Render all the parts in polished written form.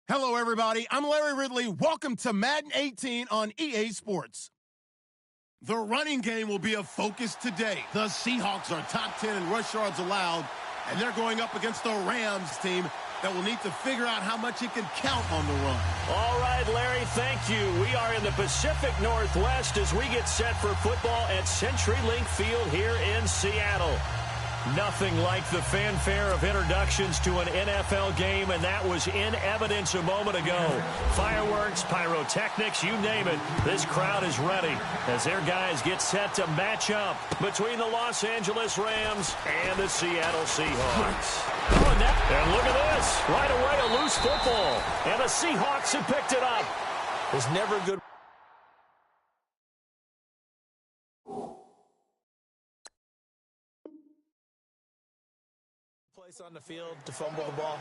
Hello, everybody. I'm Larry Ridley. Welcome to Madden 18 on EA Sports. The running game will be a focus today. The Seahawks are top 10 in rush yards allowed, and they're going up against the Rams team that will need to figure out how much it can count on the run. All right, Larry, thank you. We are in the Pacific Northwest as we get set for football at CenturyLink Field here in Seattle. Nothing like the fanfare of introductions to an NFL game, and that was in evidence a moment ago. Fireworks, pyrotechnics, you name it. This crowd is ready as their guys get set to match up between the Los Angeles Rams and the Seattle Seahawks. And look at this. Right away, a loose football. And the Seahawks have picked it up. There's never a good... place on the field to fumble the ball.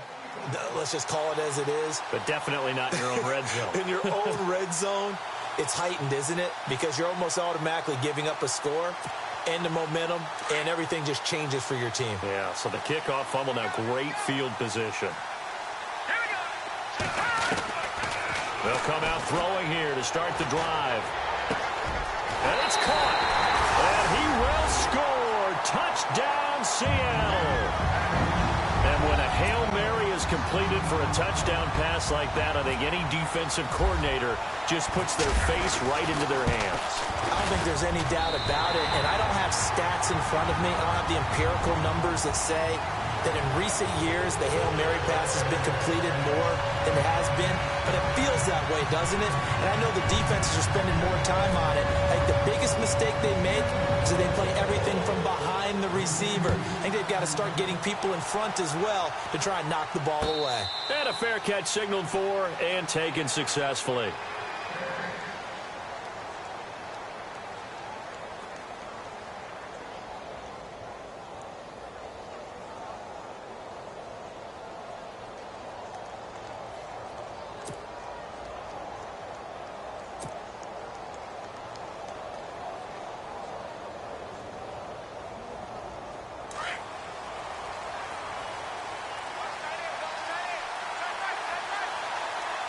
Let's just call it as it is. But definitely not in your own red zone. In your own red zone, it's heightened, isn't it? Because you're almost automatically giving up a score and the momentum, and everything just changes for your team. Yeah, so the kickoff fumble, now great field position. They'll come out throwing here to start the drive. And it's caught. And he will score. Touchdown, Seattle. And when a Hail Mary is completed for a touchdown pass like that, I think any defensive coordinator just puts their face right into their hands. I don't think there's any doubt about it, and I don't have stats in front of me. I don't have the empirical numbers that say that in recent years the Hail Mary pass has been completed more than it has been, but it feels that way, doesn't it? And I know the defenses are spending more time on it. I think the biggest mistake they make is that they play everything from behind the receiver. I think they've got to start getting people in front as well to try and knock the ball away. And a fair catch signaled for and taken successfully.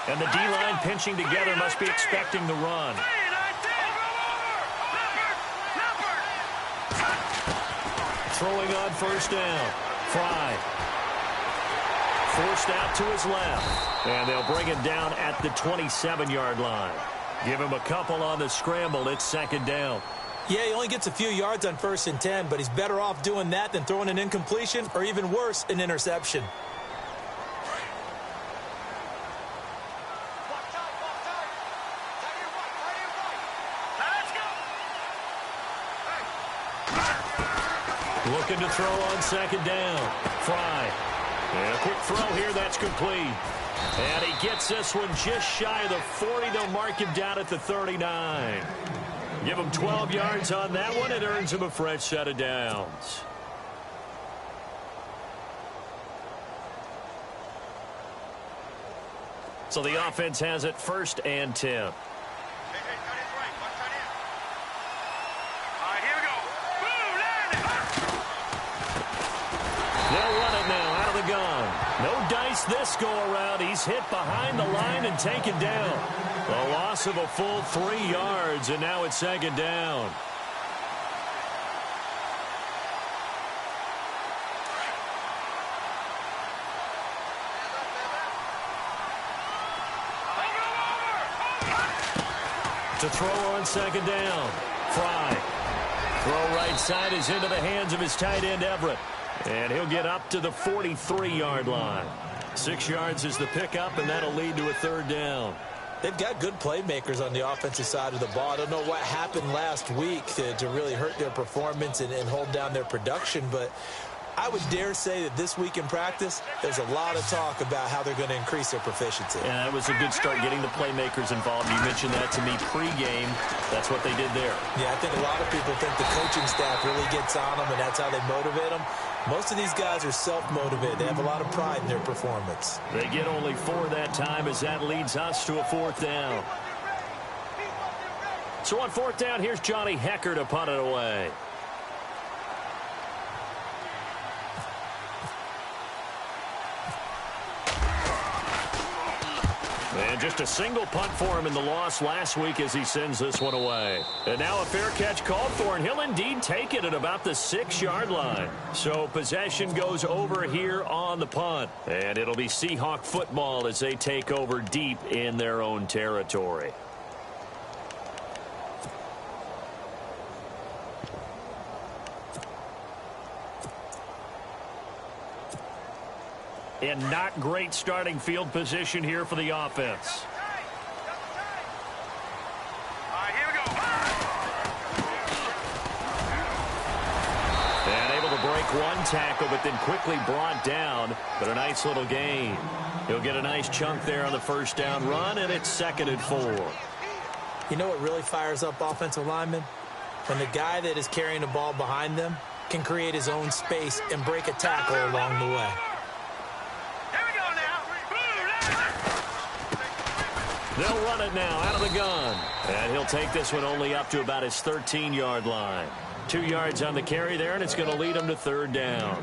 And the D-line pinching together must be expecting the run. Throwing on first down. Fry. Forced out to his left. And they'll bring him down at the 27-yard line. Give him a couple on the scramble. It's second down. Yeah, he only gets a few yards on 1st and 10, but he's better off doing that than throwing an incompletion or even worse, an interception. Looking to throw on second down. Fry. And a quick throw here. That's complete. And he gets this one just shy of the 40. They'll mark him down at the 39. Give him 12 yards on that one. It earns him a fresh set of downs. So the offense has it 1st and 10. No dice this go-around. He's hit behind the line and taken down. A loss of a full 3 yards, and now it's second down. To throw on second down. Fry. Throw right side is into the hands of his tight end, Everett. And he'll get up to the 43-yard line. 6 yards is the pickup, and that'll lead to a third down. They've got good playmakers on the offensive side of the ball. I don't know what happened last week to really hurt their performance and hold down their production, but I would dare say that this week in practice, there's a lot of talk about how they're going to increase their proficiency. Yeah, that was a good start getting the playmakers involved. You mentioned that to me pregame. That's what they did there. Yeah, I think a lot of people think the coaching staff really gets on them, and that's how they motivate them. Most of these guys are self-motivated. They have a lot of pride in their performance. They get only 4 that time as that leads us to a 4th down. So on 4th down, here's Johnny Hecker to punt it away. And just a single punt for him in the loss last week as he sends this one away. And now a fair catch called for, and he'll indeed take it at about the 6-yard line. So possession goes over here on the punt. And it'll be Seahawk football as they take over deep in their own territory. And not great starting field position here for the offense. And able to break one tackle, but then quickly brought down. But a nice little gain. He'll get a nice chunk there on the first down run, and it's 2nd and 4. You know what really fires up offensive linemen? When the guy that is carrying the ball behind them can create his own space and break a tackle along the way. They'll run it now out of the gun. And he'll take this one only up to about his 13-yard line. 2 yards on the carry there, and it's going to lead him to 3rd down.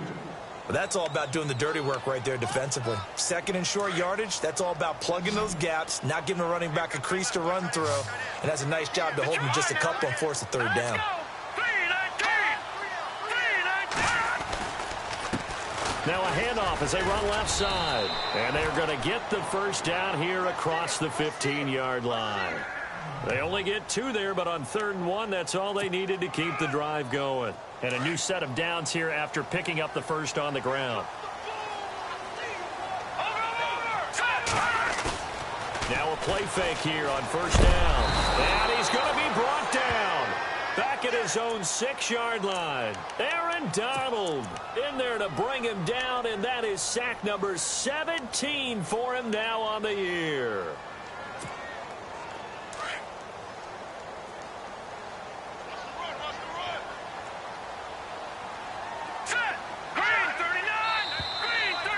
But that's all about doing the dirty work right there defensively. 2nd and short yardage, that's all about plugging those gaps, not giving a running back a crease to run through. And that's a nice job to hold him just a couple and force a 3rd down. Now a handoff as they run left side. And they're going to get the first down here across the 15-yard line. They only get 2 there, but on 3rd and 1, that's all they needed to keep the drive going. And a new set of downs here after picking up the first on the ground. Now a play fake here on 1st down. And he's going to be brought down. Back at his own 6-yard line. Aaron Donald in there to bring him down, and that is sack number 17 for him now on the year.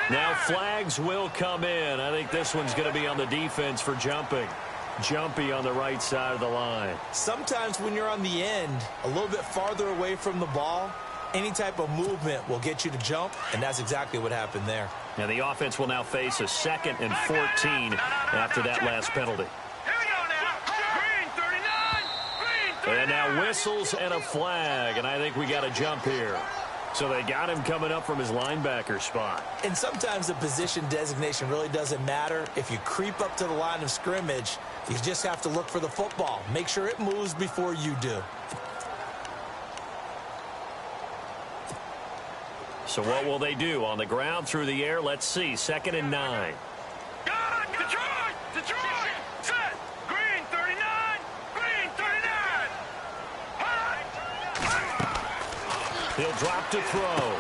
Now flags will come in. I think this one's going to be on the defense for jumping. Jumpy on the right side of the line. Sometimes when you're on the end, a little bit farther away from the ball, any type of movement will get you to jump, and that's exactly what happened there. And the offense will now face a 2nd and 14 after that last penalty. And now whistles and a flag, and I think we got a jump here. So they got him coming up from his linebacker spot. And sometimes the position designation really doesn't matter. If you creep up to the line of scrimmage, you just have to look for the football. Make sure it moves before you do. So what will they do? On the ground, through the air, let's see. 2nd and 9. Detroit! Set! Green 39! Green 39! He'll drop to throw.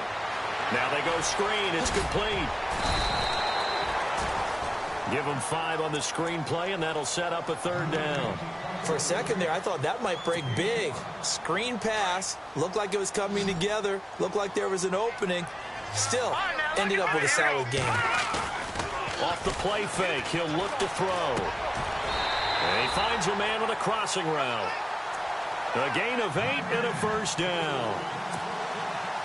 Now they go screen. It's complete. Give him 5 on the screen play, and that'll set up a 3rd down. For a second there, I thought that might break big. Screen pass. Looked like it was coming together. Looked like there was an opening. Still, ended up with a solid game. Off the play fake, he'll look to throw. And he finds a man with a crossing route. A gain of 8 and a 1st down.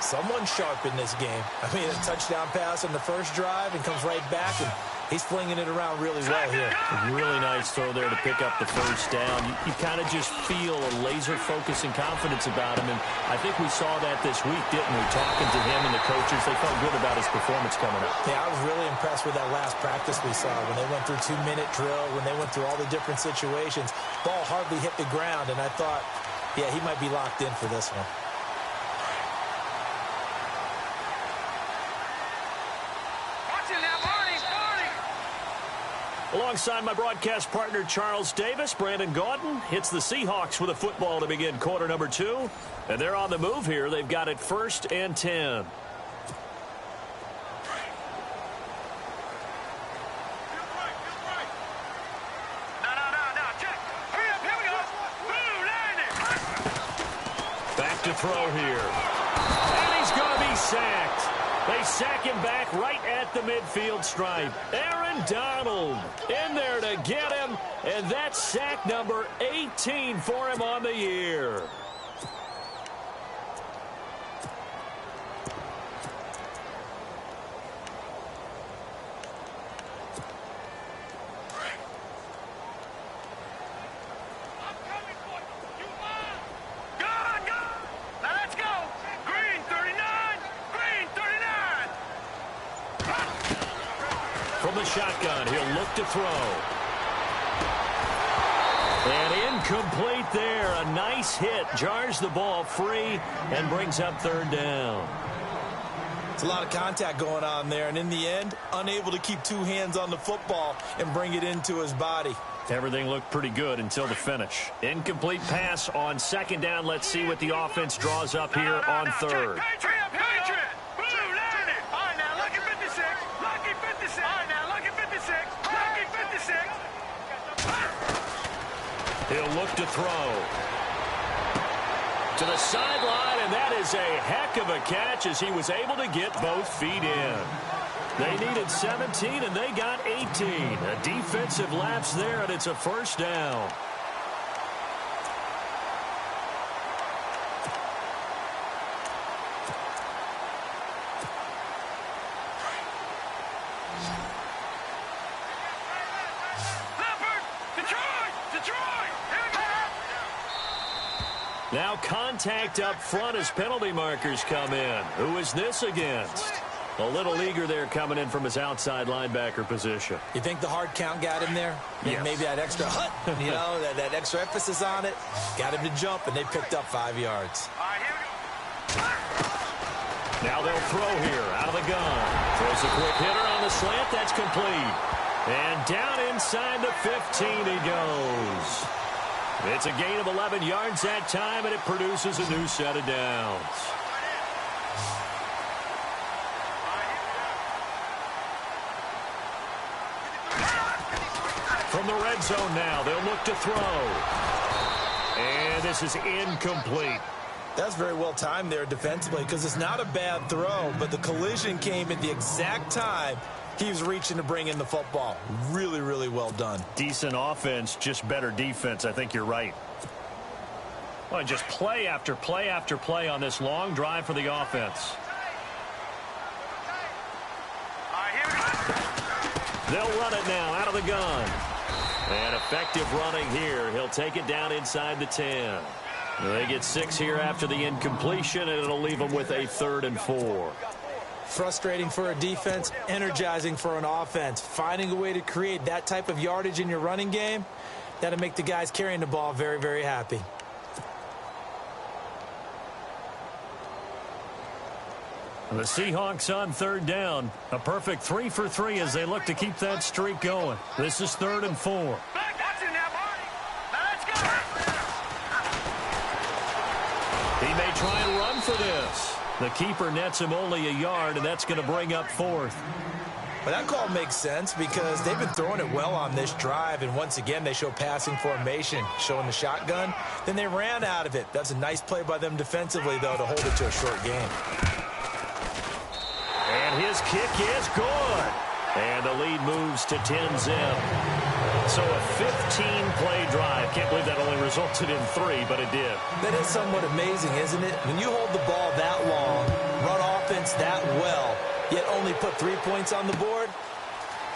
Someone sharp in this game. I mean, a touchdown pass on the first drive and comes right back, and he's flinging it around really well here. A really nice throw there to pick up the first down. You kind of just feel a laser focus and confidence about him, and I think we saw that this week, didn't we? Talking to him and the coaches, they felt good about his performance coming up. Yeah, I was really impressed with that last practice we saw when they went through 2-minute drill, when they went through all the different situations. Ball hardly hit the ground, and I thought, yeah, he might be locked in for this one. Alongside my broadcast partner, Charles Davis, Brandon Gaudin hits the Seahawks with a football to begin quarter number 2. And they're on the move here. They've got it 1st and 10. Back to throw here. And he's going to be sacked. They sack him back right at the midfield stripe. Aaron Donald in there to get him, and that's sack number 18 for him on the year. shotgun. He'll look to throw. And incomplete there. A nice hit. Jars the ball free and brings up third down. It's a lot of contact going on there, and in the end, unable to keep two hands on the football and bring it into his body. Everything looked pretty good until the finish. Incomplete pass on second down. Let's see what the offense draws up here on third. Patriot! Blue line it! All right, now, lucky 56. Lucky 56. All right, now, lucky 56. Lucky 56. He'll look to throw. To the sideline, and that is a heck of a catch as he was able to get both feet in. They needed 17, and they got 18. A defensive lapse there, and it's a first down. Now contact up front as penalty markers come in. Who is this against? A little eager there coming in from his outside linebacker position. You think the hard count got him there? Yes. Maybe that extra hut, you know, that extra emphasis on it. Got him to jump, and they picked up 5 yards. Now they'll throw here out of the gun. Throws a quick hitter on the slant. That's complete. And down inside the 15 he goes. It's a gain of 11 yards that time, and it produces a new set of downs. From the red zone now, they'll look to throw. And this is incomplete. That's very well timed there defensively because it's not a bad throw, but the collision came at the exact time he was reaching to bring in the football. Really, really well done. Decent offense, just better defense. I think you're right. Well, just play after play after play on this long drive for the offense. They'll run it now out of the gun. And effective running here. He'll take it down inside the 10. They get 6 here after the incompletion, and it'll leave them with a 3rd and 4. Frustrating for a defense, energizing for an offense. Finding a way to create that type of yardage in your running game, that'll make the guys carrying the ball very, very happy. The Seahawks on 3rd down. A perfect 3 for 3 as they look to keep that streak going. This is 3rd and 4. He may try and run for this. The keeper nets him only a yard, and that's going to bring up 4th. But that call makes sense because they've been throwing it well on this drive, and once again they show passing formation, showing the shotgun. Then they ran out of it. That's a nice play by them defensively, though, to hold it to a short game. And his kick is good. And the lead moves to 10-zip. So a 15-play drive. Can't believe that only resulted in 3, but it did. That is somewhat amazing, isn't it? When you hold the ball that long, run offense that well, yet only put 3 points on the board,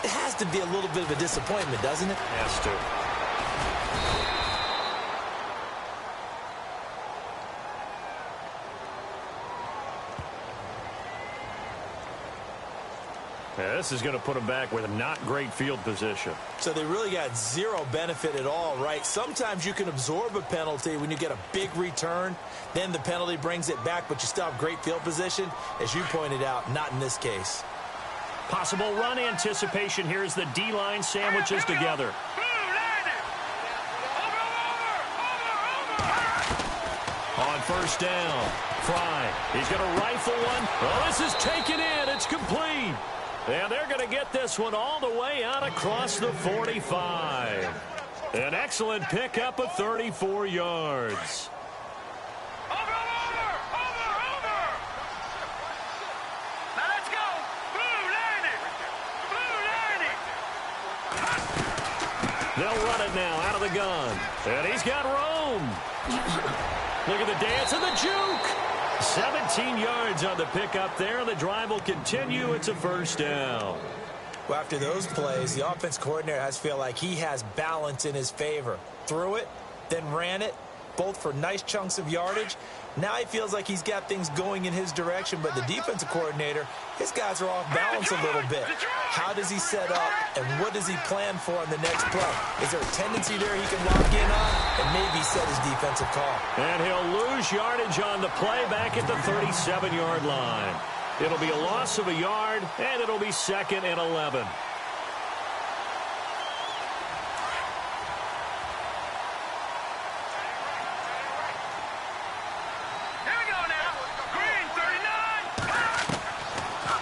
it has to be a little bit of a disappointment, doesn't it? Has to. Yeah, this is going to put them back with a not great field position. So they really got zero benefit at all, right? Sometimes you can absorb a penalty when you get a big return. Then the penalty brings it back, but you still have great field position. As you pointed out, not in this case. Possible run anticipation here as the D-line sandwiches together. On 1st down, Fry. He's going to rifle one. Oh, this is taken in. It's complete. And they're going to get this one all the way out across the 45. An excellent pickup of 34 yards. They'll run it now out of the gun. And he's got room. Look at the dance and the juke. 17 yards on the pickup there, and the drive will continue. It's a 1st down. Well, after those plays, the offense coordinator has to feel like he has balance in his favor. Threw it, then ran it, both for nice chunks of yardage. Now he feels like he's got things going in his direction, but the defensive coordinator, his guys are off balance a little bit. How does he set up, and what does he plan for on the next play? Is there a tendency there he can lock in on and maybe set his defensive call? And he'll lose yardage on the play back at the 37-yard line. It'll be a loss of a yard, and it'll be 2nd and 11.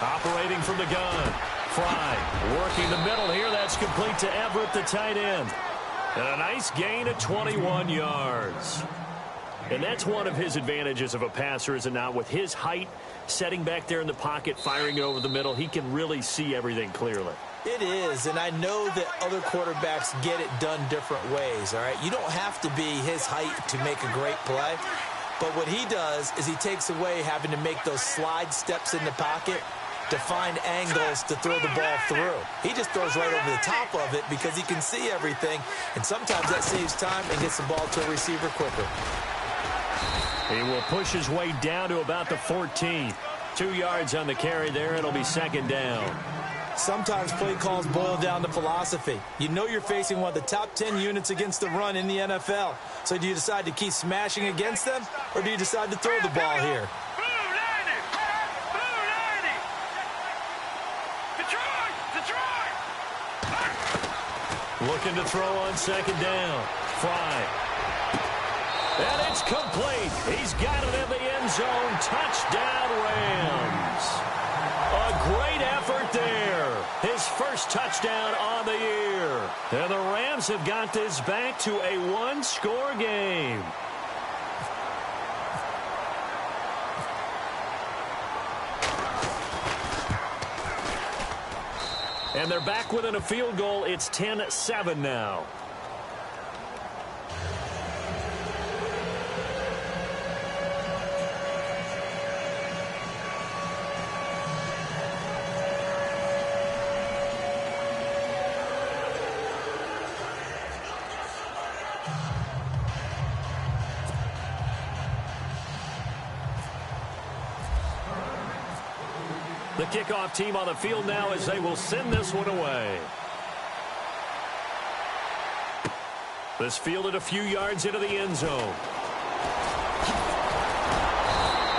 Operating from the gun. Fry working the middle here. That's complete to Everett, the tight end. And a nice gain of 21 yards. And that's one of his advantages of a passer, is it not? With his height, setting back there in the pocket, firing it over the middle, he can really see everything clearly. It is, and I know that other quarterbacks get it done different ways, all right? You don't have to be his height to make a great play. But what he does is he takes away having to make those slide steps in the pocket to find angles to throw the ball through. He just throws right over the top of it because he can see everything, and sometimes that saves time and gets the ball to a receiver quicker. He will push his way down to about the 14. 2 yards on the carry there. It'll be 2nd down. Sometimes play calls boil down to philosophy. You know you're facing one of the top 10 units against the run in the NFL. So do you decide to keep smashing against them, or do you decide to throw the ball here? Looking to throw on 2nd down. Fry. And it's complete. He's got it in the end zone. Touchdown, Rams. A great effort there. His first touchdown on the year. And the Rams have got this back to a 1-score game. And they're back within a field goal. It's 10-7 now. The kickoff team on the field now as they will send this one away. This fielded a few yards into the end zone.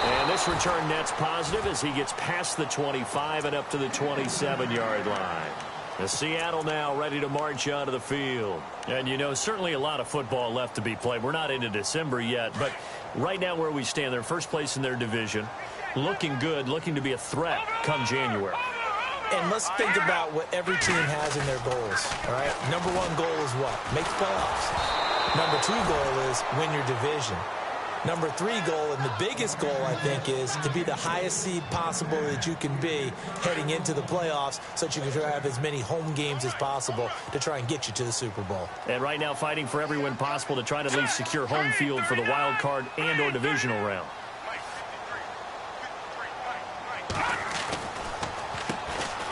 And this return net's positive as he gets past the 25 and up to the 27-yard line. The Seattle now ready to march onto the field. And, you know, certainly a lot of football left to be played. We're not into December yet, but right now where we stand, they're first place in their division. Looking good, looking to be a threat come January. And let's think about what every team has in their goals, all right? Number 1 goal is what? Make the playoffs. Number 2 goal is win your division. Number 3 goal, and the biggest goal, I think, is to be the highest seed possible that you can be heading into the playoffs so that you can have as many home games as possible to try and get you to the Super Bowl. And right now fighting for every win possible to try to at least secure home field for the wild card and or divisional round.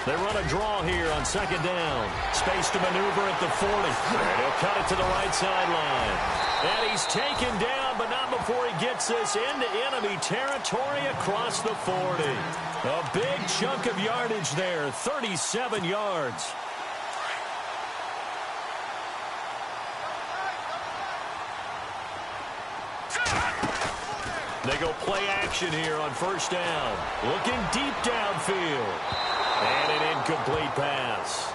They run a draw here on 2nd down. Space to maneuver at the 40. And he'll cut it to the right sideline. And he's taken down, but not before he gets this into enemy territory across the 40. A big chunk of yardage there, 37 yards. They go play action here on 1st down. Looking deep downfield. And an incomplete pass.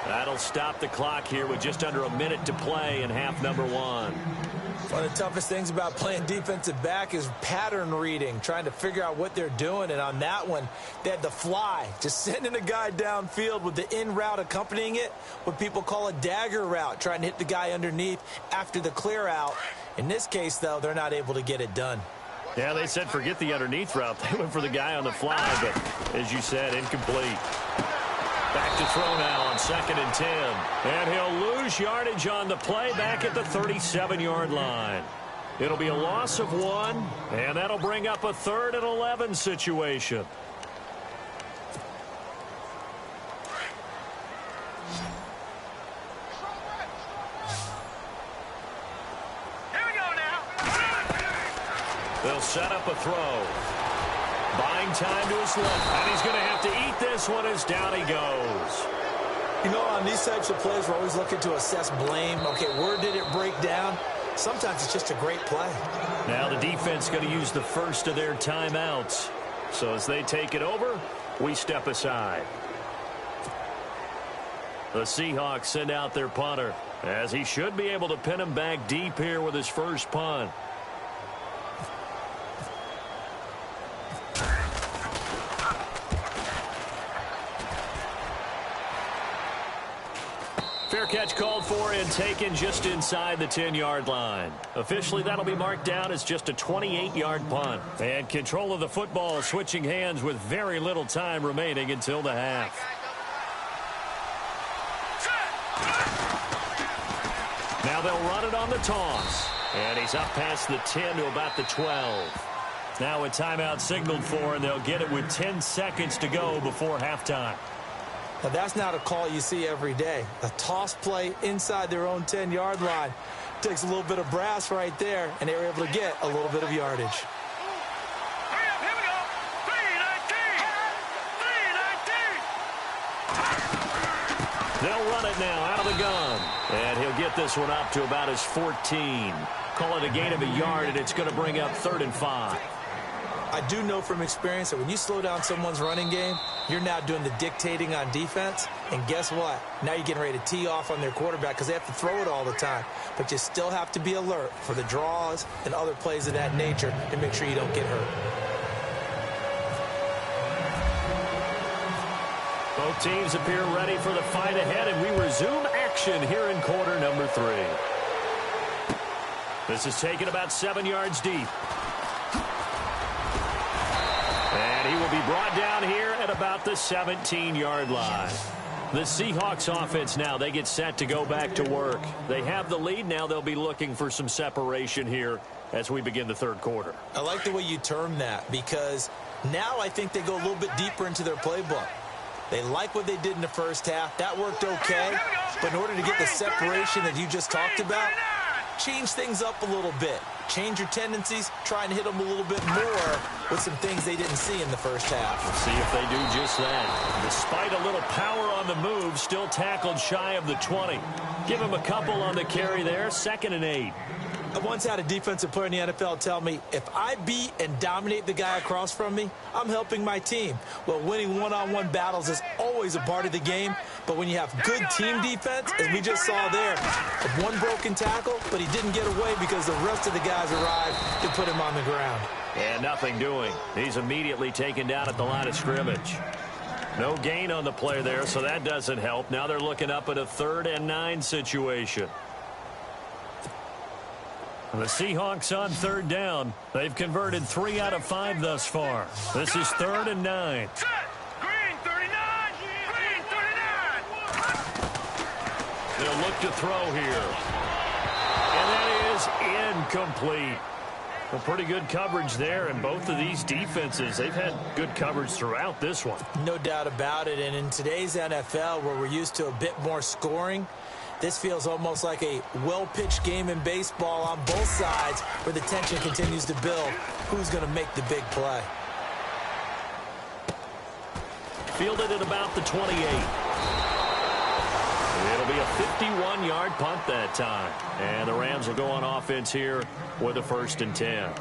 That'll stop the clock here with just under a minute to play in half number 1. One of the toughest things about playing defensive back is pattern reading, trying to figure out what they're doing. And on that one, they had the fly, just sending a guy downfield with the in route accompanying it, what people call a dagger route, trying to hit the guy underneath after the clear out. In this case, though, they're not able to get it done. Yeah, they said forget the underneath route. They went for the guy on the fly, but as you said, incomplete. Back to throw now on 2nd and 10. And he'll lose yardage on the play back at the 37-yard line. It'll be a loss of 1, and that'll bring up a 3rd and 11 situation. Here we go now. They'll set up a throw. Buying time to his left. And he's going to have to eat this one as down he goes. You know, on these types of plays, we're always looking to assess blame. Okay, where did it break down? Sometimes it's just a great play. Now the defense going to use the first of their timeouts. So as they take it over, we step aside. The Seahawks send out their punter, as he should be able to pin him back deep here with his first punt. Fair catch called for and taken just inside the 10-yard line. Officially, that'll be marked down as just a 28-yard punt. And control of the football switching hands with very little time remaining until the half. Now they'll run it on the toss. And he's up past the 10 to about the 12. Now a timeout signaled for, and they'll get it with 10 seconds to go before halftime. Now, that's not a call you see every day. A toss play inside their own 10-yard line. Takes a little bit of brass right there, and they were able to get a little bit of yardage. Hurry up, here we go. 3:19. They'll run it now out of the gun. And he'll get this one up to about his 14. Call it a gain of a yard, and it's going to bring up 3rd and 5. I do know from experience that when you slow down someone's running game, you're now doing the dictating on defense. And guess what? Now you're getting ready to tee off on their quarterback because they have to throw it all the time. But you still have to be alert for the draws and other plays of that nature to make sure you don't get hurt. Both teams appear ready for the fight ahead, and we resume action here in quarter number 3. This is taken about 7 yards deep. And he will be brought down here at about the 17-yard line. The Seahawks offense now, they get set to go back to work. They have the lead. Now they'll be looking for some separation here as we begin the 3rd quarter. I like the way you term that because now I think they go a little bit deeper into their playbook. They like what they did in the first half. That worked okay. But in order to get the separation that you just talked about, change things up a little bit. Change your tendencies, try and hit them a little bit more with some things they didn't see in the first half. We'll see if they do just that. Despite a little power on the move, still tackled shy of the 20. Give him a couple on the carry there, 2nd and 8. I once had a defensive player in the NFL tell me, if I beat and dominate the guy across from me, I'm helping my team. Well, winning one-on-one battles is always a part of the game, but when you have good team defense, as we just saw there, one broken tackle, but he didn't get away because the rest of the guys arrived to put him on the ground. And nothing doing. He's immediately taken down at the line of scrimmage. No gain on the play there, so that doesn't help. Now they're looking up at a 3rd and 9 situation. The Seahawks on 3rd down. They've converted 3 out of 5 thus far. This is 3rd and 9. Set. Green 39. Green 39. They'll look to throw here. And that is incomplete. Well, pretty good coverage there, and both of these defenses, they've had good coverage throughout this one. No doubt about it, and in today's NFL, where we're used to a bit more scoring, this feels almost like a well-pitched game in baseball on both sides where the tension continues to build. Who's going to make the big play? Fielded at about the 28. It'll be a 51-yard punt that time. And the Rams will go on offense here with a 1st and 10.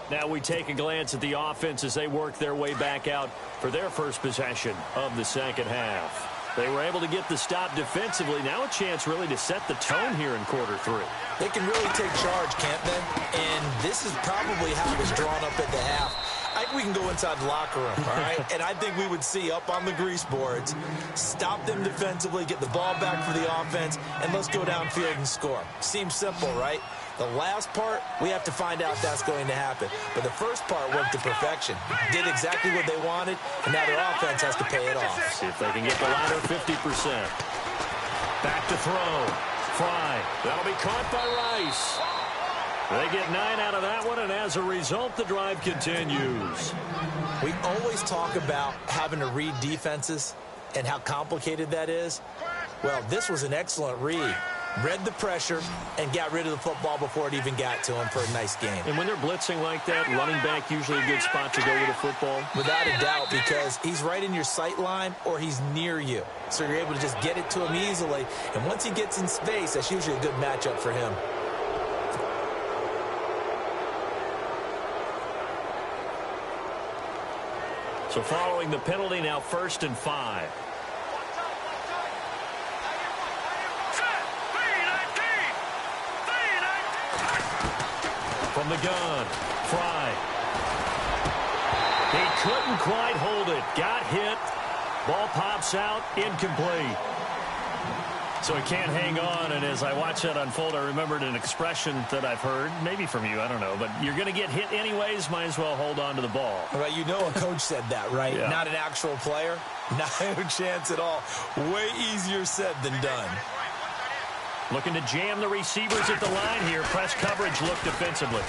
Now we take a glance at the offense as they work their way back out for their first possession of the 2nd half. They were able to get the stop defensively. Now a chance really to set the tone here in quarter 3. They can really take charge, can't they? And this is probably how it was drawn up at the half. I think we can go inside the locker room, all right? And I think we would see up on the grease boards, stop them defensively, get the ball back for the offense, and let's go downfield and score. Seems simple, right? The last part, we have to find out if that's going to happen. But the first part went to perfection. Did exactly what they wanted, and now their offense has to pay it off. See if they can get the latter 50%. Back to throw. Fry. That'll be caught by Rice. They get 9 out of that one, and as a result, the drive continues. We always talk about having to read defenses and how complicated that is. Well, this was an excellent read. read the pressure, and got rid of the football before it even got to him for a nice gain. And when they're blitzing like that, running back usually a good spot to go with the football? Without a doubt, because he's right in your sight line or he's near you. So you're able to just get it to him easily. And once he gets in space, that's usually a good matchup for him. So following the penalty, now 1st and 5. From the gun, Fry. He couldn't quite hold it. Got hit. Ball pops out, incomplete. So he can't hang on, and as I watch that unfold, I remembered an expression that I've heard, maybe from you, I don't know, but you're going to get hit anyways, might as well hold on to the ball. Well, you know a coach said that, right? Yeah. Not an actual player. No chance at all. Way easier said than done. Looking to jam the receivers at the line here. Press coverage look defensively.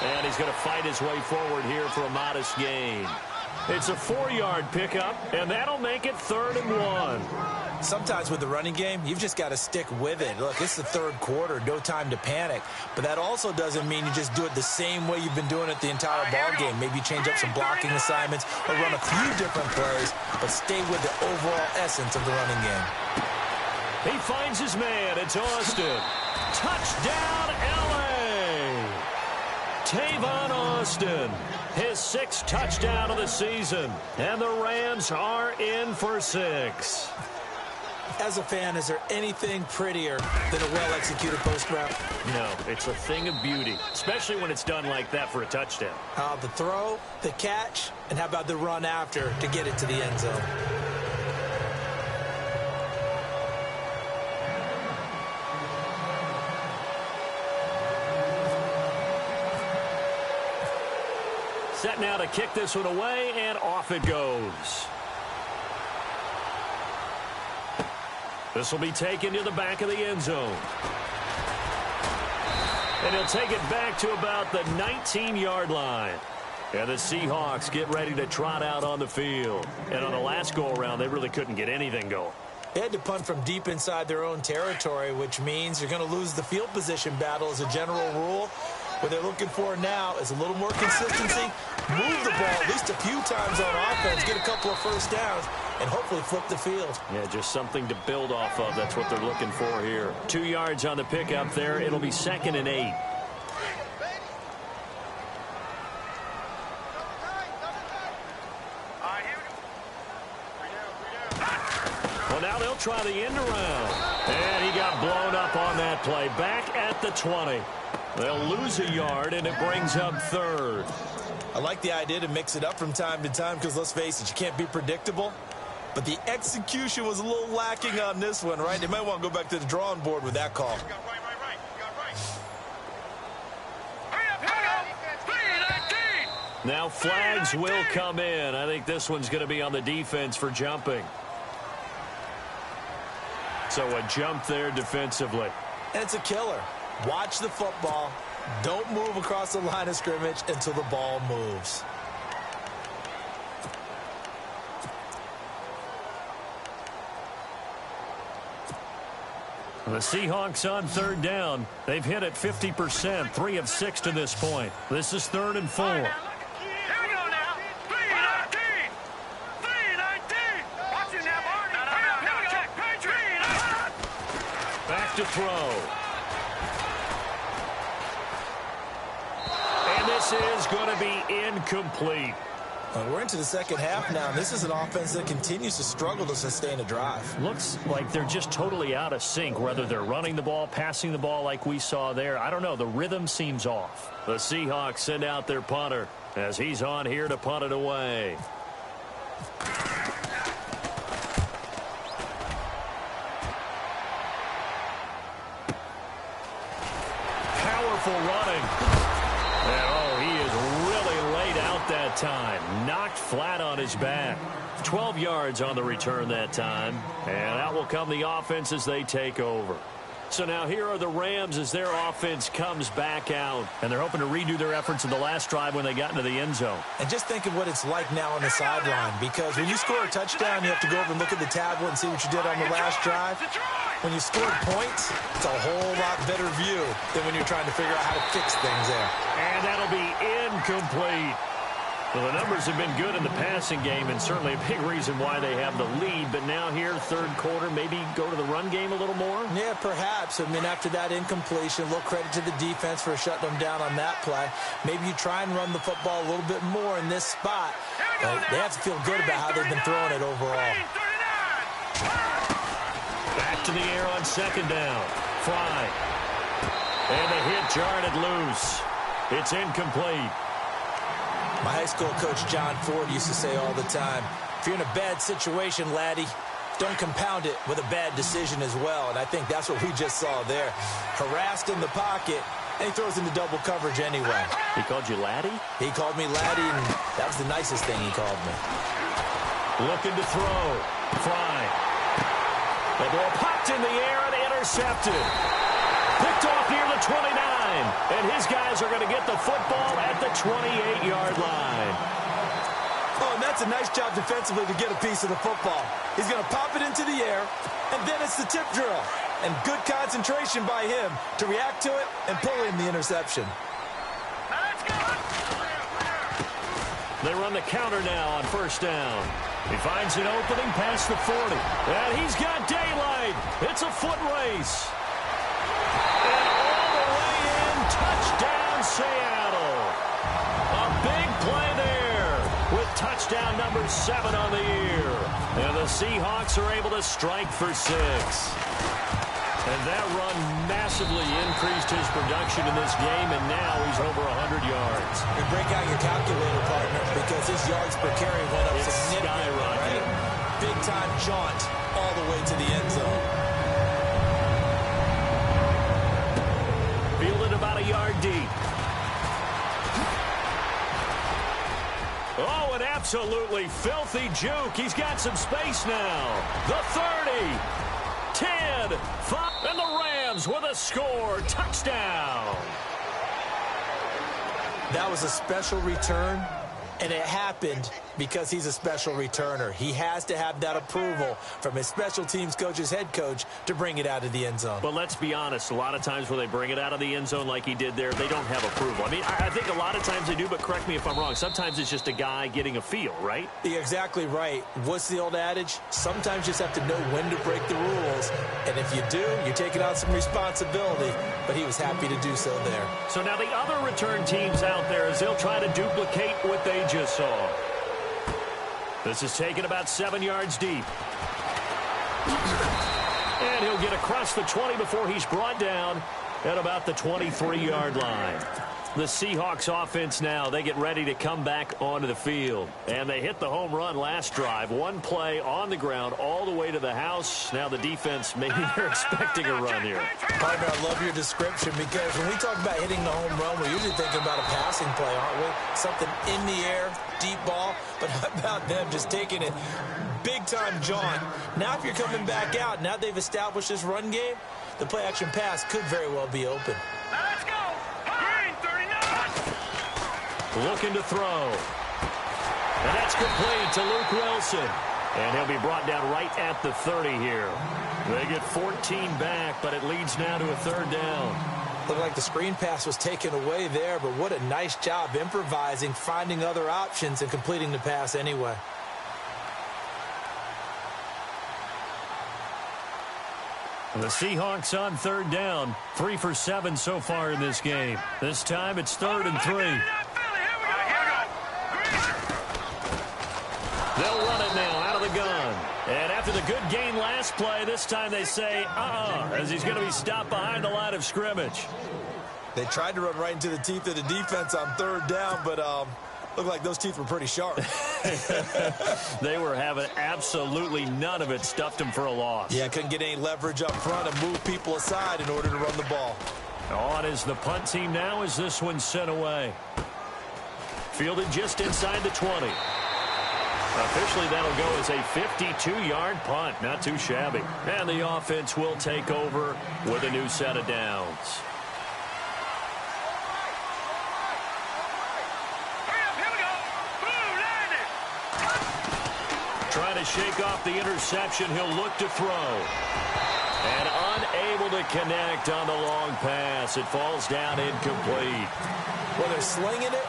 And he's going to fight his way forward here for a modest gain. It's a 4-yard pickup, and that'll make it 3rd and 1. Sometimes with the running game, you've just got to stick with it. Look, it's the 3rd quarter, no time to panic. But that also doesn't mean you just do it the same way you've been doing it the entire ball game. Maybe you change up some blocking assignments or run a few different plays, but stay with the overall essence of the running game. He finds his man. It's Austin. Touchdown, L.A. Tavon Austin, his 6th touchdown of the season. And the Rams are in for 6. As a fan, is there anything prettier than a well-executed post route? No, it's a thing of beauty, especially when it's done like that for a touchdown. The throw, the catch, and how about the run after to get it to the end zone? Set now to kick this one away, and off it goes. This will be taken to the back of the end zone. And he'll take it back to about the 19-yard line. And the Seahawks get ready to trot out on the field. And on the last go-around, they really couldn't get anything going. They had to punt from deep inside their own territory, which means you're going to lose the field position battle as a general rule. What they're looking for now is a little more consistency, move the ball at least a few times on offense, get a couple of first downs, and hopefully flip the field. Yeah, just something to build off of. That's what they're looking for here. 2 yards on the pickup there. It'll be 2nd and 8. Well, now they'll try the end around. And he got blown up on that play. Back at the 20. They'll lose a yard, and it brings up 3rd. I like the idea to mix it up from time to time because, let's face it, you can't be predictable. But the execution was a little lacking on this one, right? They might want to go back to the drawing board with that call. Now flags will come in. I think this one's going to be on the defense for jumping. So a jump there defensively. And it's a killer. Watch the football. Don't move across the line of scrimmage until the ball moves. The Seahawks on 3rd down. They've hit it 50%, 3 of 6 to this point. This is 3rd and 4. Here we go now. 3-19. 3-19. Watch it now, Barney. No, check. Back to throw. And this is going to be incomplete. We're into the second half now, and this is an offense that continues to struggle to sustain a drive. Looks like they're just totally out of sync, whether they're running the ball, passing the ball like we saw there. I don't know. The rhythm seems off. The Seahawks send out their punter as he's on here to punt it away. Powerful running. And oh, he is really laid out that time. Knocked flat on his back. 12 yards on the return that time. And out will come the offense as they take over. So now here are the Rams as their offense comes back out. And they're hoping to redo their efforts in the last drive when they got into the end zone. And just think of what it's like now on the sideline. Because when you score a touchdown, you have to go over and look at the tablet and see what you did on the last drive. When you score points, it's a whole lot better view than when you're trying to figure out how to fix things there. And that'll be incomplete. Well, the numbers have been good in the passing game, and certainly a big reason why they have the lead. But now here, third quarter, maybe go to the run game a little more? Yeah, perhaps. I mean, after that incompletion, a little credit to the defense for shutting them down on that play. Maybe you try and run the football a little bit more in this spot. But they have to feel good about how they've been throwing it overall. Back to the air on second down. Fly. And the hit jarred it loose. It's incomplete. My high school coach, John Ford, used to say all the time, if you're in a bad situation, laddie, don't compound it with a bad decision as well. And I think that's what we just saw there. Harassed in the pocket, and he throws into double coverage anyway. He called you laddie? He called me laddie, and that was the nicest thing he called me. Looking to throw. Fly. The ball popped in the air and intercepted. Picked off near the 29. And his guys are going to get the football at the 28-yard line. Oh, and that's a nice job defensively to get a piece of the football. He's going to pop it into the air, and then it's the tip drill. And good concentration by him to react to it and pull in the interception. They run the counter now on first down. He finds an opening past the 40. And he's got daylight. It's a foot race. And all the way in, touchdown Seattle. A big play there with touchdown number 7 on the year. And the Seahawks are able to strike for 6. And that run massively increased his production in this game, and now he's over 100 yards. You break out your calculator, partner, because his yards per carry went up significantly, right? Big-time jaunt all the way to the end zone. Fielded about a yard deep. Oh, an absolutely filthy juke. He's got some space now. The 30. 10, 5, and the Rams with a score. Touchdown. That was a special return, and it happened because he's a special returner. He has to have that approval from his special teams coach, his head coach, to bring it out of the end zone. But let's be honest, a lot of times when they bring it out of the end zone like he did there, they don't have approval. I mean, I think a lot of times they do, but correct me if I'm wrong. Sometimes it's just a guy getting a feel, right? You're exactly right. What's the old adage? Sometimes you just have to know when to break the rules. And if you do, you're taking on some responsibility. But he was happy to do so there. So now the other return teams out there, as they'll try to duplicate what they just saw. This is taken about 7 yards deep. And he'll get across the 20 before he's brought down at about the 23-yard line. The Seahawks offense now, they get ready to come back onto the field. And they hit the home run last drive. One play on the ground all the way to the house. Now the defense, maybe they're expecting a run here. Partner, I love your description because when we talk about hitting the home run, we're usually thinking about a passing play, aren't we? Something in the air, deep ball. But how about them just taking it big-time jaunt? Now if you're coming back out, now they've established this run game, the play-action pass could very well be open. Let's go. Green 39. Looking to throw. And that's complete to Luke Wilson. And he'll be brought down right at the 30 here. They get 14 back, but it leads now to a third down. Looked like the screen pass was taken away there, but what a nice job improvising, finding other options, and completing the pass anyway. The Seahawks on third down. 3 for 7 so far in this game. This time it's 3rd and 3. They'll run it now out of the gun. And after the good gain last play, this time they say, as he's going to be stopped behind the line of scrimmage. They tried to run right into the teeth of the defense on third down, but looked like those teeth were pretty sharp. They were having absolutely none of it. Stuffed him for a loss. Yeah, couldn't get any leverage up front and move people aside in order to run the ball. On is the punt team now as this one's sent away. Fielded just inside the 20. Officially, that'll go as a 52-yard punt. Not too shabby. And the offense will take over with a new set of downs. Trying to shake off the interception. He'll look to throw. And unable to connect on the long pass. It falls down incomplete. Well, they're slinging it,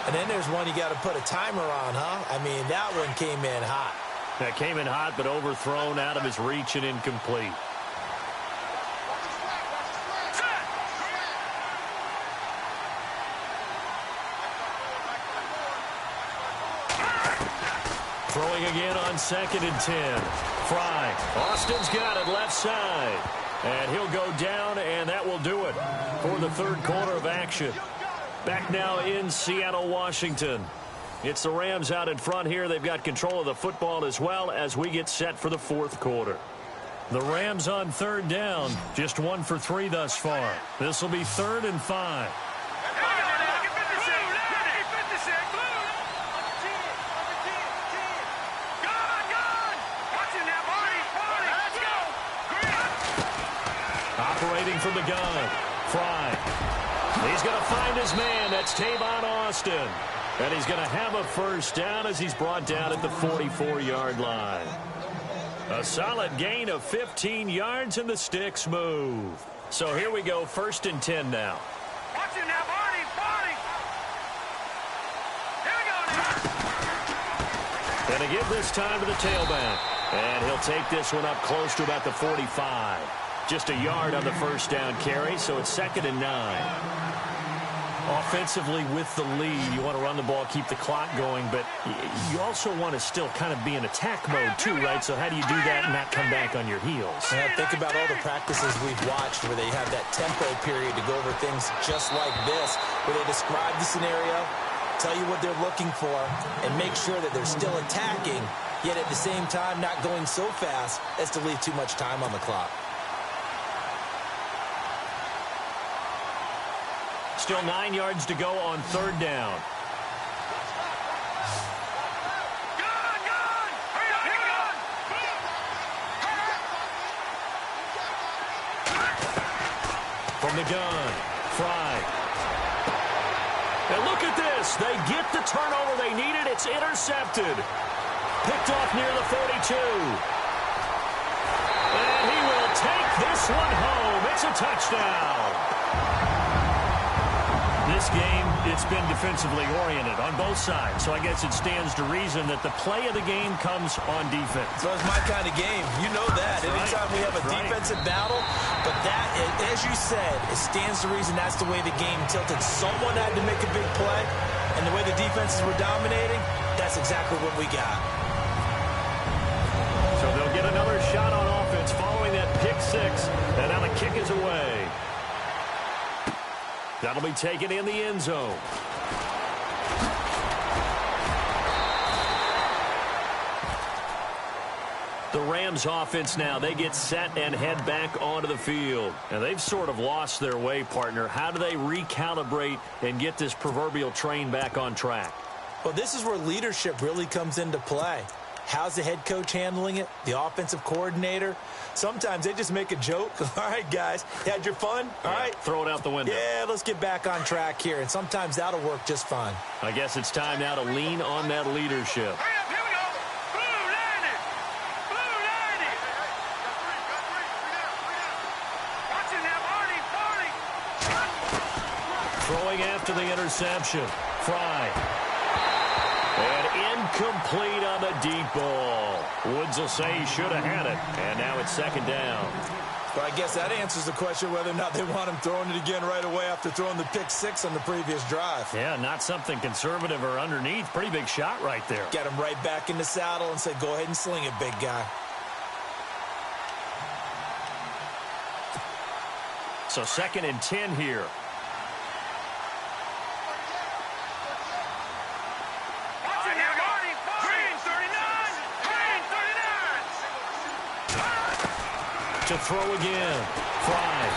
and then there's one you got to put a timer on, huh? I mean, that one came in hot. That came in hot, but overthrown out of his reach and incomplete. Throwing again on 2nd and 10. Fry. Austin's got it left side. And he'll go down, and that will do it for the third quarter of action. Back now in Seattle, Washington. It's the Rams out in front here. They've got control of the football as well as we get set for the fourth quarter. The Rams on 3rd down. Just 1 for 3 thus far. This will be 3rd and 5. Operating from the gun. Fry. He's going to find his man. That's Tavon Austin. And he's going to have a first down as he's brought down at the 44-yard line. A solid gain of 15 yards, and the sticks move. So here we go, 1st and 10 now. Watch it now, Barney. Here we go now. And to give this time to the tailback. And he'll take this one up close to about the 45. Just a yard on the first down carry, so it's 2nd and 9. Offensively with the lead, you want to run the ball, keep the clock going, but you also want to still kind of be in attack mode too, right? So how do you do that and not come back on your heels? Yeah, think about all the practices we've watched where they have that tempo period to go over things just like this, where they describe the scenario, tell you what they're looking for, and make sure that they're still attacking, yet at the same time not going so fast as to leave too much time on the clock. Still 9 yards to go on 3rd down. From the gun, Fry. And look at this. They get the turnover they needed. It's intercepted. Picked off near the 42. And he will take this one home. It's a touchdown. This game, it's been defensively oriented on both sides, so I guess it stands to reason that the play of the game comes on defense. So it's my kind of game. You know that. Anytime we have a defensive battle, but that, as you said, it stands to reason that's the way the game tilted. Someone had to make a big play, and the way the defenses were dominating, that's exactly what we got. So they'll get another shot on offense following that pick six, and now the kick is away. That'll be taken in the end zone. The Rams offense now, they get set and head back onto the field. And they've sort of lost their way, partner. How do they recalibrate and get this proverbial train back on track? Well, this is where leadership really comes into play. How's the head coach handling it? The offensive coordinator? Sometimes they just make a joke. All right, guys, you had your fun? All right. Throw it out the window. Yeah, let's get back on track here. And sometimes that'll work just fine. I guess it's time now to lean on that leadership. Hurry up, here we go. Blue 90. Blue 90. Watch it now, Barney. Throwing after the interception. Fry. And incomplete on the deep ball. Woods will say he should have had it. And now it's 2nd down. Well, I guess that answers the question whether or not they want him throwing it again right away after throwing the pick six on the previous drive. Yeah, not something conservative or underneath. Pretty big shot right there. Get him right back in the saddle and say, go ahead and sling it, big guy. So 2nd and 10 here. To throw again. Fry.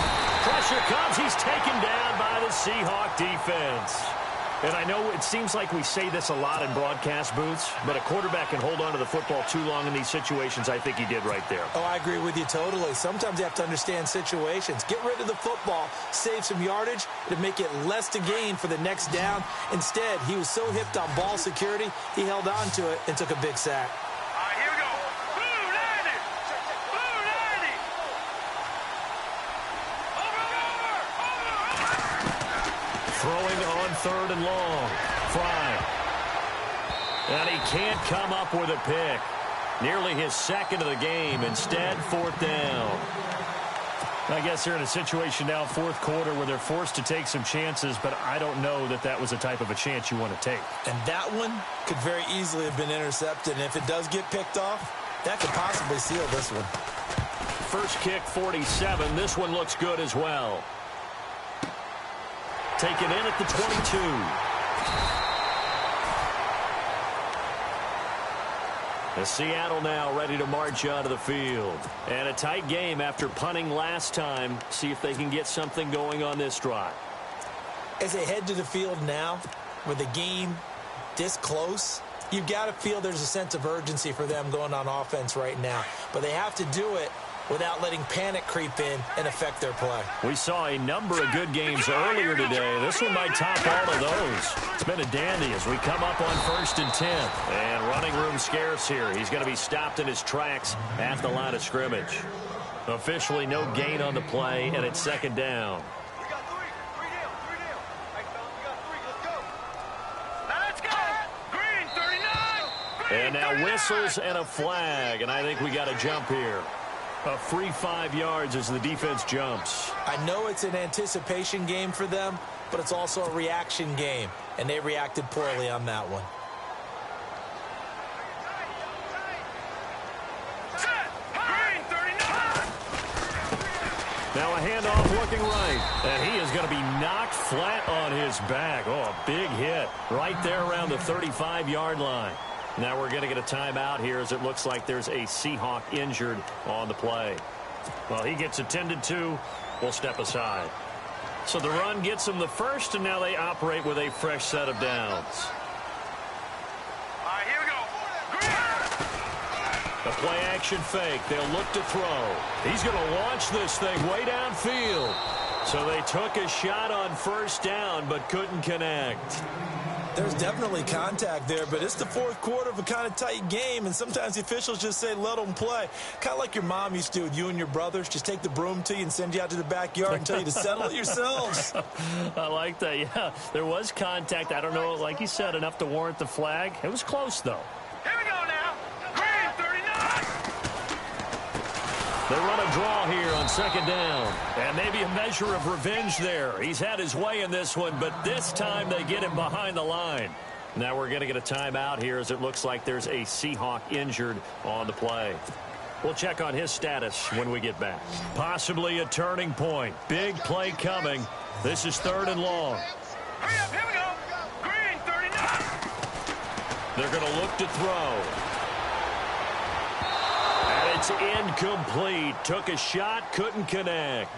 Pressure comes. He's taken down by the Seahawk defense. And I know it seems like we say this a lot in broadcast booths, but a quarterback can hold on to the football too long in these situations. I think he did right there. Oh, I agree with you totally. Sometimes you have to understand situations. Get rid of the football, save some yardage to make it less to gain for the next down. Instead, he was so hipped on ball security, he held on to it and took a big sack. on 3rd and long. Fry. And he can't come up with a pick. Nearly his second of the game. Instead, 4th down. I guess they're in a situation now, 4th quarter, where they're forced to take some chances, but I don't know that that was the type of a chance you want to take. And that one could very easily have been intercepted, and if it does get picked off, that could possibly seal this one. First kick, 47. This one looks good as well. Taken in at the 22. The Seattle now ready to march onto the field. And a tight game after punting last time. See if they can get something going on this drive. As they head to the field now, with the game this close, you've got to feel there's a sense of urgency for them going on offense right now. But they have to do it without letting panic creep in and affect their play. We saw a number of good games earlier today. This one might top all of those. It's been a dandy as we come up on 1st and 10. And running room scarce here. He's going to be stopped in his tracks at the line of scrimmage. Officially no gain on the play, and it's 2nd down. We got three down. Hey, fellas, we got 3. Let's go. Now let's go. Green, 39. Green, And now 39. whistles and a flag, and I think we got a jump here. A free 5 yards as the defense jumps. I know it's an anticipation game for them, but it's also a reaction game, and they reacted poorly on that one. Set. Green, 39. Now a handoff looking right, and he is going to be knocked flat on his back. Oh, a big hit right there around the 35-yard line. Now we're going to get a timeout here as it looks like there's a Seahawk injured on the play. Well, he gets attended to. We'll step aside. So the run gets them the first, and now they operate with a fresh set of downs. All right, here we go. Green. The play action fake. They'll look to throw. He's going to launch this thing way downfield. So they took a shot on 1st down but couldn't connect. There's definitely contact there, but it's the 4th quarter of a kind of tight game, and sometimes the officials just say let them play. Kind of like your mom used to do with you and your brothers. Just take the broom to you and send you out to the backyard and tell you to settle it yourselves. I like that, yeah. There was contact. I don't know, like you said, enough to warrant the flag. It was close, though. Here we go now. Green, 39. They run a draw here on 2nd down. And maybe a measure of revenge there. He's had his way in this one, but this time they get him behind the line. Now we're going to get a timeout here as it looks like there's a Seahawk injured on the play. We'll check on his status when we get back. Possibly a turning point. Big play coming. This is 3rd and long. Hurry up, here we go. Green, 39. They're going to look to throw. It's incomplete. Took a shot, couldn't connect.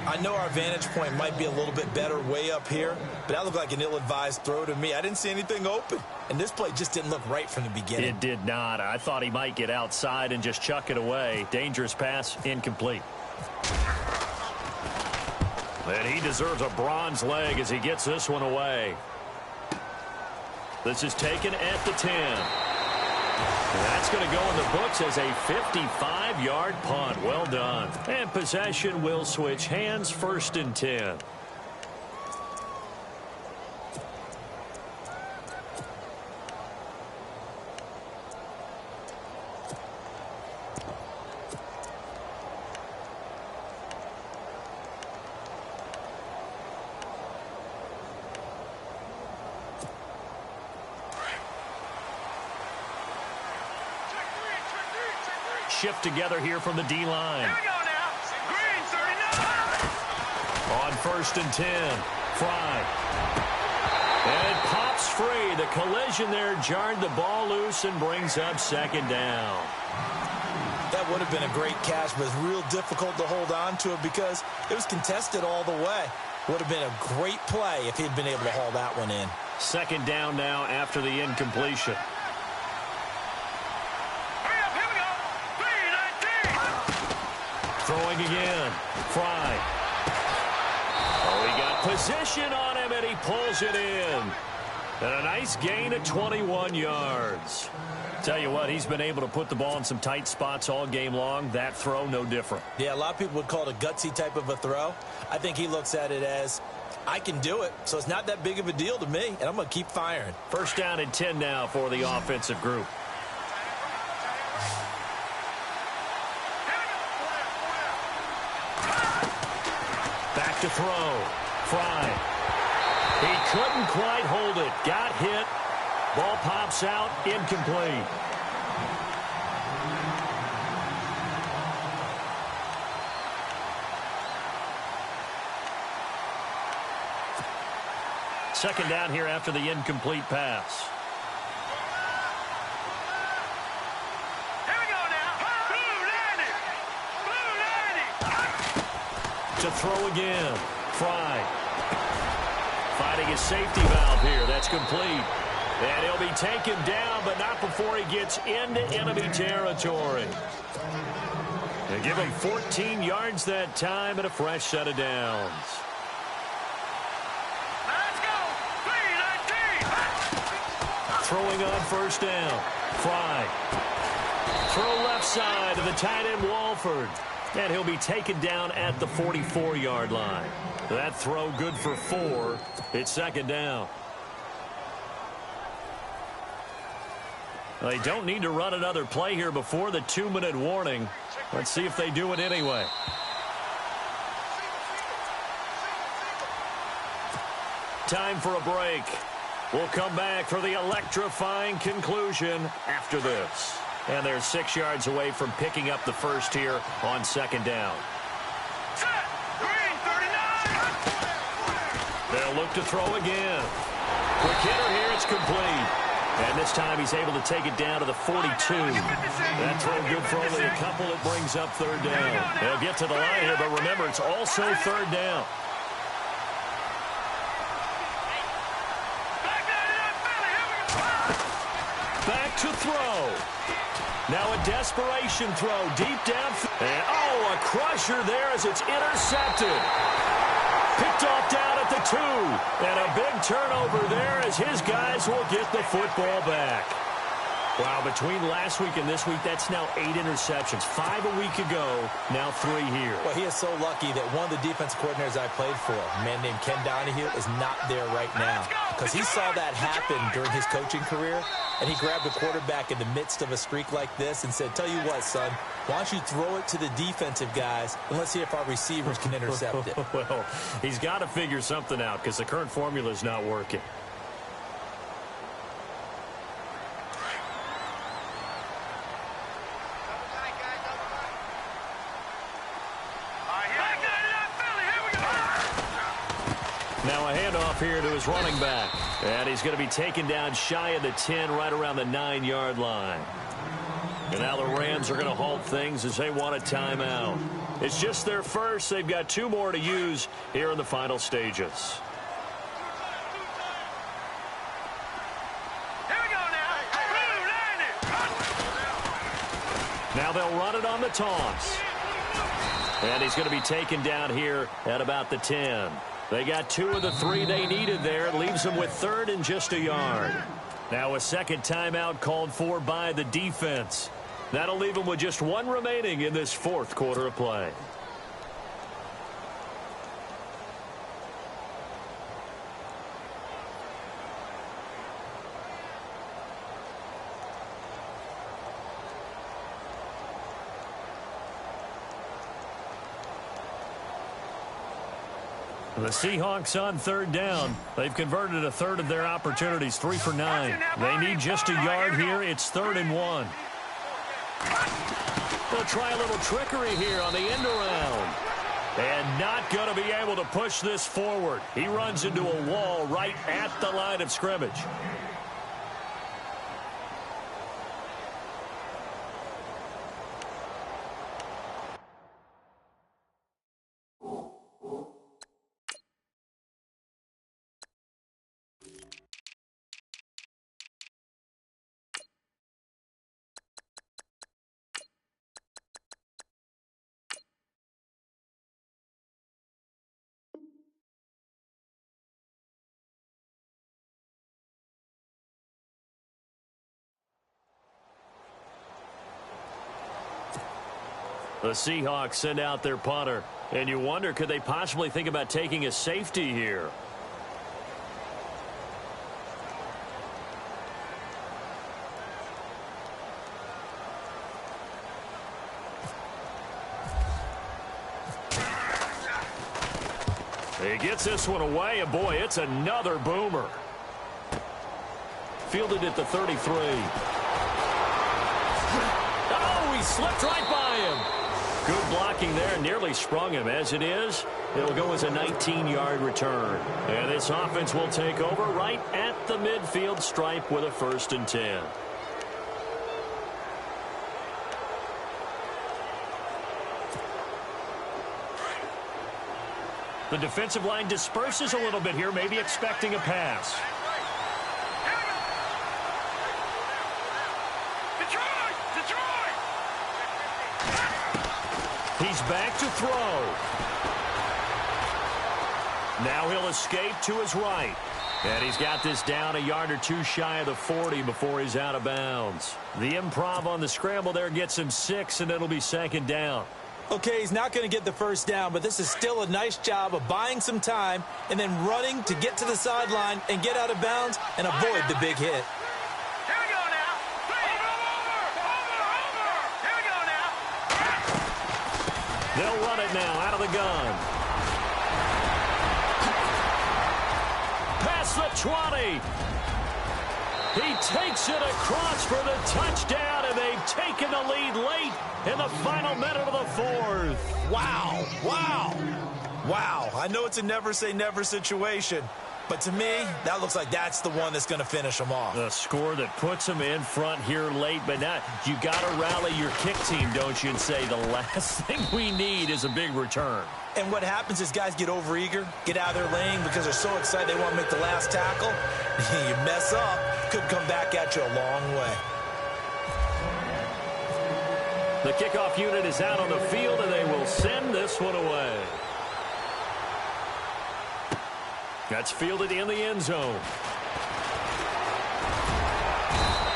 I know our vantage point might be a little bit better way up here, but that looked like an ill-advised throw to me. I didn't see anything open, and this play just didn't look right from the beginning. It did not. I thought he might get outside and just chuck it away. Dangerous pass, incomplete. And he deserves a bronze leg as he gets this one away. This is taken at the 10. That's going to go in the books as a 55-yard punt. Well done. And possession will switch hands. 1st and 10. Shift together here from the D-line. Here we go now. Green, 39. On 1st and 10. Fry. And it pops free. The collision there jarred the ball loose and brings up 2nd down. That would have been a great catch, but it's real difficult to hold on to it because it was contested all the way. Would have been a great play if he'd been able to haul that one in. 2nd down now after the incompletion. Hurry up, here we go. 3-19. Throwing again. Fry. Oh, he got position on him, and he pulls it in. And a nice gain of 21 yards. Tell you what, he's been able to put the ball in some tight spots all game long. That throw, no different. Yeah, a lot of people would call it a gutsy type of a throw. I think he looks at it as, I can do it, so it's not that big of a deal to me, and I'm going to keep firing. First down and 10 now for the offensive group. Back to throw. Fry. He couldn't quite hold it. Got hit. Ball pops out. Incomplete. Second down here after the incomplete pass. Here we go now. Blue 90. To throw again. Fry. Finding his safety valve here. That's complete. And he'll be taken down, but not before he gets into enemy territory. They give him 14 yards that time and a fresh set of downs. Let's go. 3-19. Throwing on first down. Fry. Throw left side to the tight end Walford. And he'll be taken down at the 44-yard line. That throw good for 4. It's second down. They don't need to run another play here before the 2-minute warning. Let's see if they do it anyway. Time for a break. We'll come back for the electrifying conclusion after this. And they're 6 yards away from picking up the first here on second down. Set. Green 39. They'll look to throw again. Quick hitter here, it's complete. And this time he's able to take it down to the 42. That throw good for only a couple. It brings up third down. They'll get to the line here, but remember, it's also third down. Back to throw. Now a desperation throw deep down. And, oh, a crusher there as it's intercepted. Picked off down at the 2. And a big turnover there as his guys will get the football back. Wow, between last week and this week, that's now 8 interceptions. 5 a week ago, now 3 here. Well, he is so lucky that one of the defense coordinators I played for, a man named Ken Donahue, is not there right now. Because he saw that happen during his coaching career, and he grabbed a quarterback in the midst of a streak like this and said, tell you what, son, why don't you throw it to the defensive guys, and let's see if our receivers can intercept it. Well, he's got to figure something out because the current formula is not working. Now a handoff here to his running back. And he's going to be taken down shy of the 10, right around the 9-yard line. And now the Rams are going to halt things as they want a timeout. It's just their first. They've got 2 more to use here in the final stages. Here we go now. Now they'll run it on the toss. And he's going to be taken down here at about the 10. They got 2 of the 3 they needed there. It leaves them with third and just a yard. Now a second timeout called for by the defense. That'll leave them with just 1 remaining in this 4th quarter of play. The Seahawks on third down. They've converted a third of their opportunities, 3 for 9. They need just a yard here. It's 3rd and 1. They'll try a little trickery here on the end around. And not going to be able to push this forward. He runs into a wall right at the line of scrimmage. The Seahawks send out their punter. And you wonder, could they possibly think about taking a safety here? He gets this one away, and boy, it's another boomer. Fielded at the 33. Oh, he slipped right by him. Good blocking there, nearly sprung him. As it is, it'll go as a 19-yard return. And this offense will take over right at the midfield stripe with a 1st and 10. The defensive line disperses a little bit here, maybe expecting a pass. He's back to throw. Now he'll escape to his right. And he's got this down a yard or two shy of the 40 before he's out of bounds. The improv on the scramble there gets him 6, and it'll be 2nd down. Okay, he's not going to get the 1st down, but this is still a nice job of buying some time and then running to get to the sideline and get out of bounds and avoid the big hit. Here we go now. Over. Here we go now. They'll run it now out of the gun. Past the 20. He takes it across for the touchdown, and they've taken the lead late in the final minute of the 4th. Wow. I know it's a never-say-never situation, but to me, that looks like that's the one that's going to finish them off. The score that puts them in front here late, but now you got to rally your kick team, don't you, and say the last thing we need is a big return. And what happens is guys get overeager, get out of their lane because they're so excited they want to make the last tackle. You mess up, could come back at you a long way. The kickoff unit is out on the field, and they will send this one away. That's fielded in the end zone.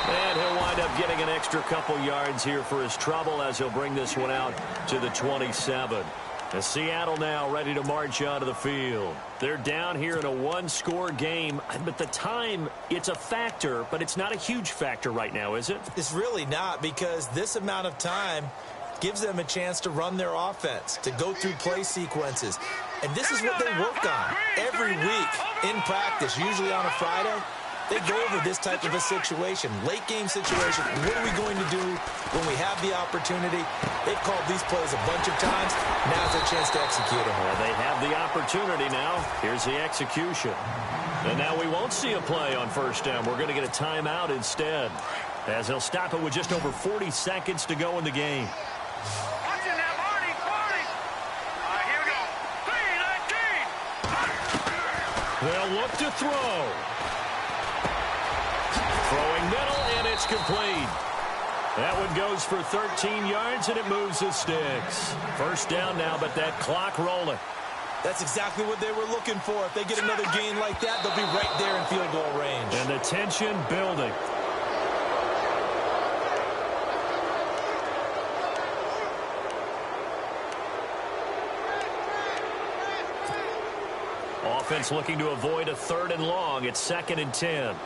And he'll wind up getting an extra couple yards here for his trouble as he'll bring this one out to the 27. And Seattle now ready to march onto the field. They're down here in a one-score game, but the time, it's a factor, but it's not a huge factor right now, is it? It's really not, because this amount of time gives them a chance to run their offense, to go through play sequences. And this is what they work on every week in practice, usually on a Friday. They go over this type of a situation, late-game situation. What are we going to do when we have the opportunity? They've called these plays a bunch of times. Now's their chance to execute them. Well, they have the opportunity now. Here's the execution. And now we won't see a play on 1st down. We're going to get a timeout instead, as he'll stop it with just over 40 seconds to go in the game. Watch it now, Marty. All right, here we go. 3-19. They'll look to throw. Throwing middle, and it's complete. That one goes for 13 yards, and it moves the sticks. 1st down now, but that clock rolling. That's exactly what they were looking for. If they get another gain like that, they'll be right there in field goal range. And the tension building. Offense looking to avoid a 3rd and long. It's 2nd and 10.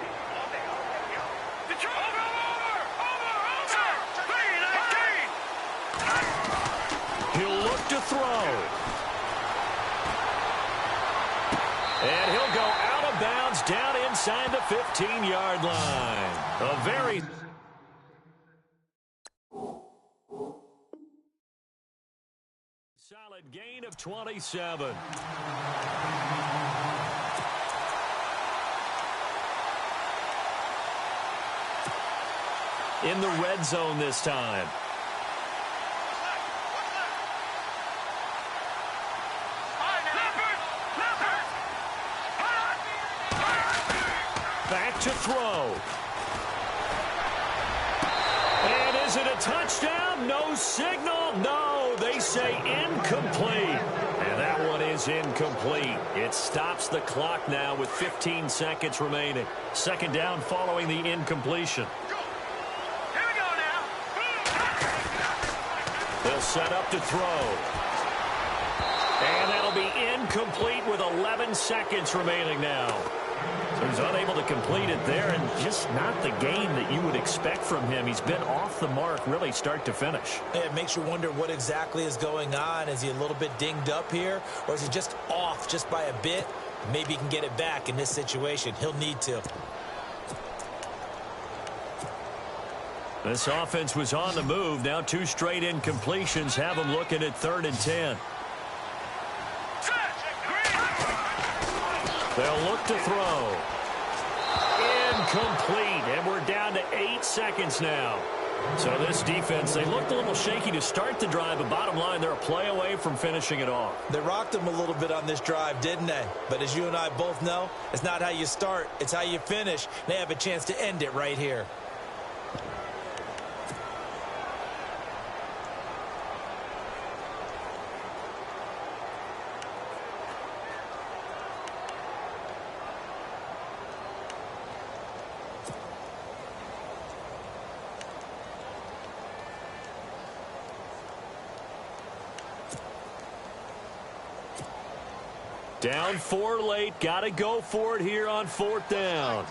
To throw. And he'll go out of bounds down inside the 15-yard line. A very solid gain of 27. In the red zone this time. Back to throw. And is it a touchdown? No signal. No, they say incomplete. And that one is incomplete. It stops the clock now with 15 seconds remaining. 2nd down following the incompletion. Here we go now. They'll set up to throw. incomplete with 11 seconds remaining now. So he's unable to complete it there, and just not the game that you would expect from him. He's been off the mark really start to finish. Yeah, it makes you wonder what exactly is going on. Is he a little bit dinged up here, or is he just off just by a bit? Maybe he can get it back in this situation. He'll need to. This offense was on the move. Now 2 straight incompletions have them looking at 3rd and 10. They'll look to throw. Incomplete, and we're down to 8 seconds now. So this defense, they looked a little shaky to start the drive, but bottom line, they're a play away from finishing it off. They rocked him a little bit on this drive, didn't they? But as you and I both know, it's not how you start, it's how you finish. They have a chance to end it right here. Down 4 late. Got to go for it here on 4th down.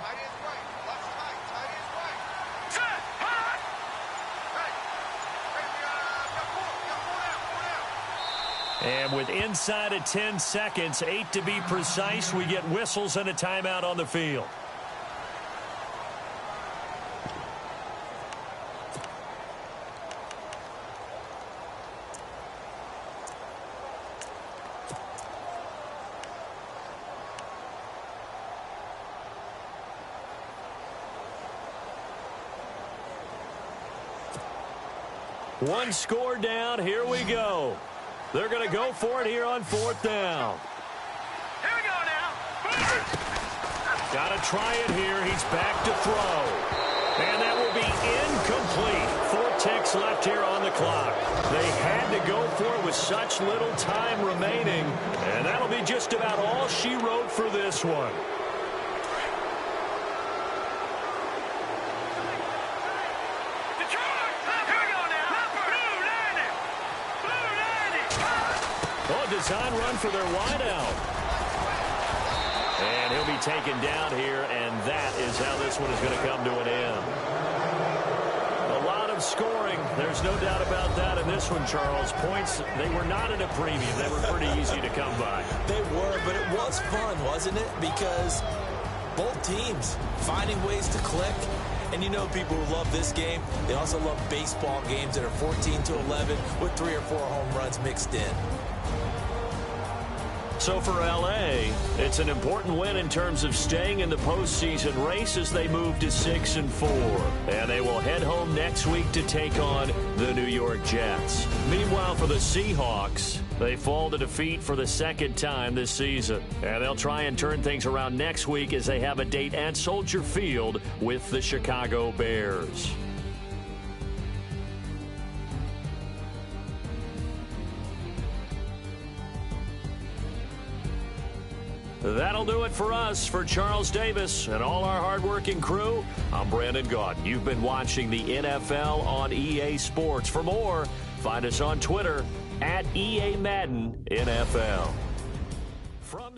And with inside of 10 seconds, 8 to be precise, we get whistles and a timeout on the field. One score down. Here we go. They're going to go for it here on 4th down. Here we go now. Got to try it here. He's back to throw. And that will be incomplete. 4 ticks left here on the clock. They had to go for it with such little time remaining. And that'll be just about all she wrote for this one. Design run for their wideout. And he'll be taken down here, and that is how this one is going to come to an end. A lot of scoring. There's no doubt about that in this one, Charles. Points, they were not at a premium. They were pretty easy to come by. They were, but it was fun, wasn't it? Because both teams finding ways to click. And you know people who love this game, they also love baseball games that are 14-11 with 3 or 4 home runs mixed in. So for L.A., it's an important win in terms of staying in the postseason race as they move to 6-4. And they will head home next week to take on the New York Jets. Meanwhile, for the Seahawks, they fall to defeat for the 2nd time this season. And they'll try and turn things around next week as they have a date at Soldier Field with the Chicago Bears. That'll do it for us. For Charles Davis and all our hardworking crew, I'm Brandon Gaudin. You've been watching the NFL on EA Sports. For more, find us on Twitter at EA Madden NFL. From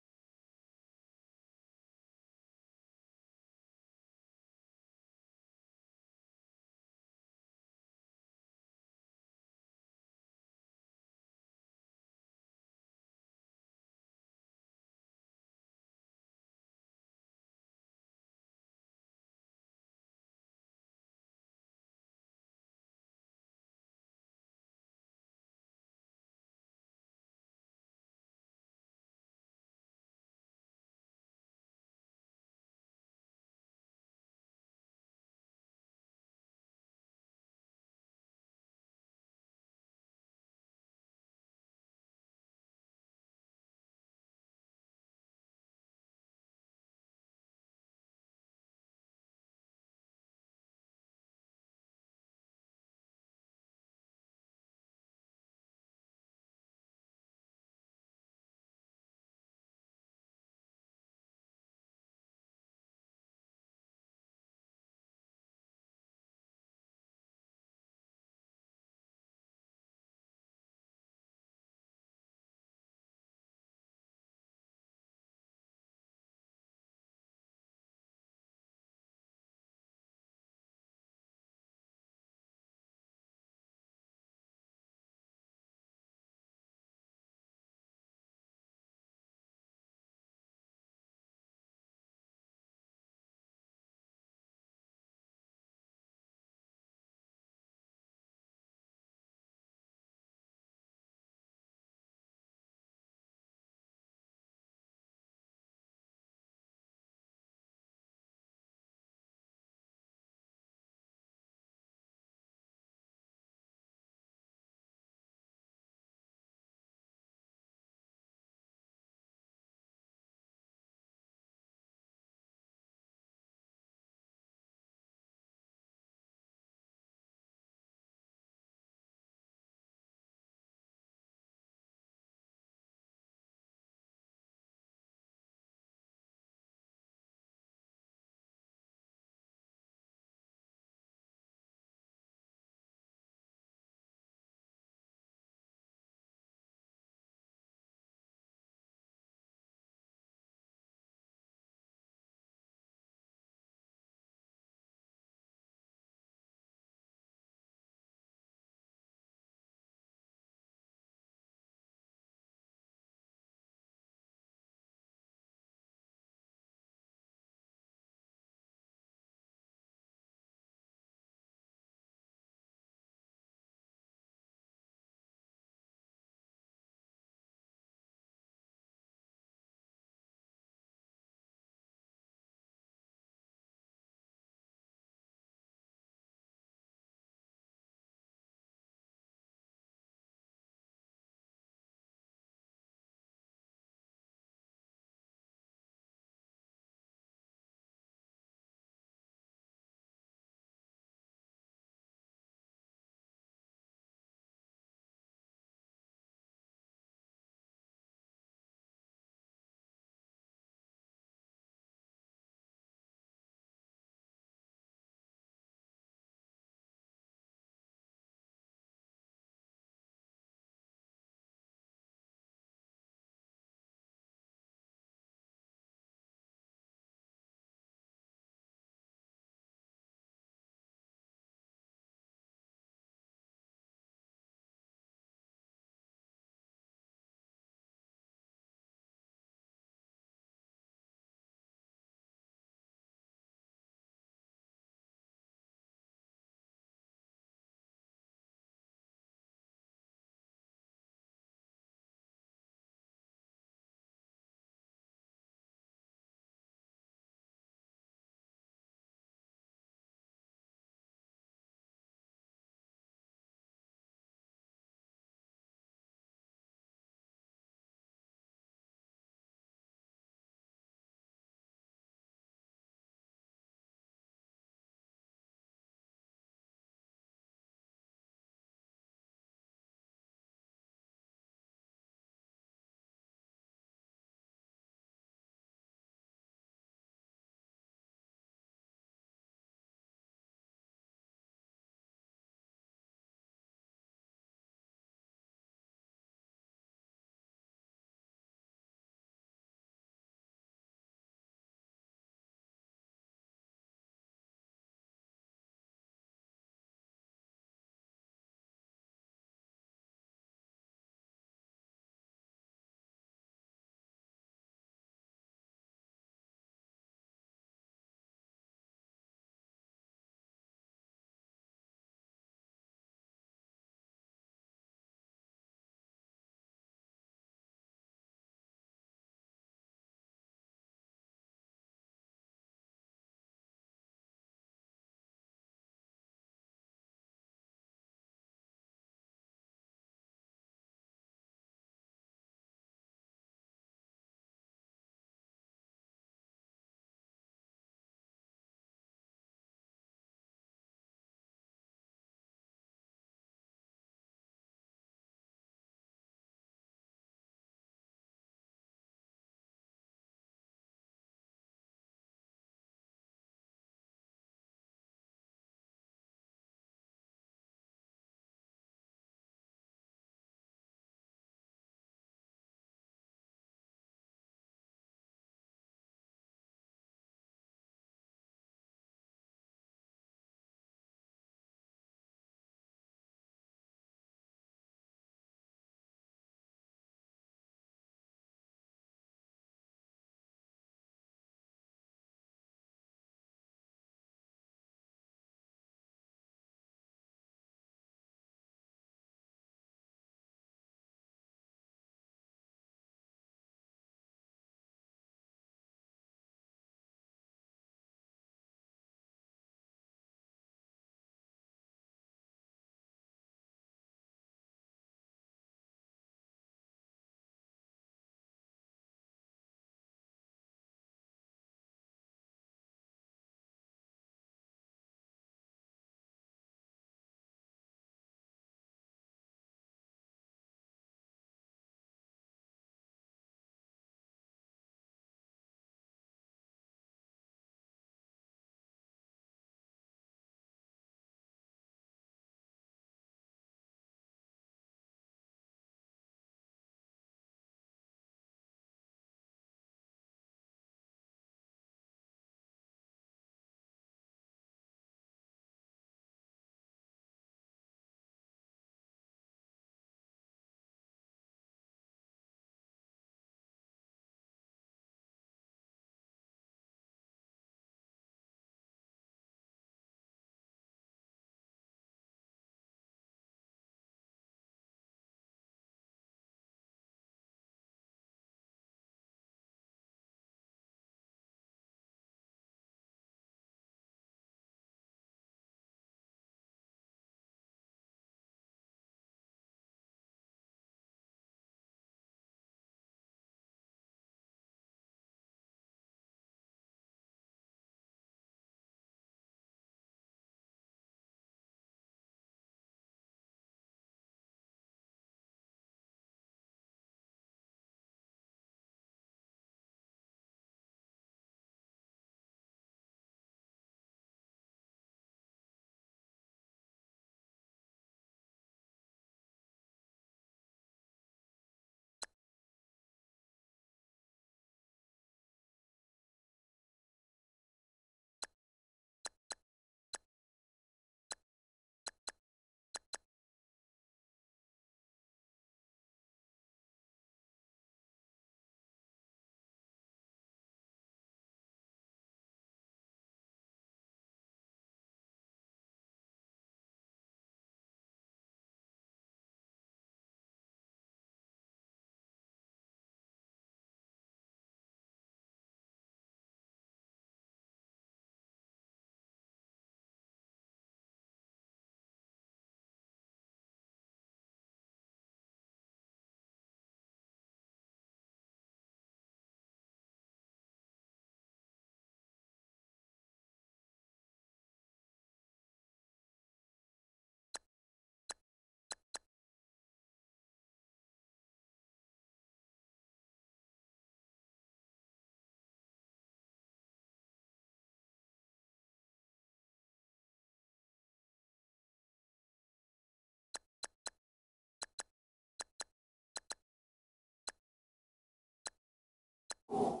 You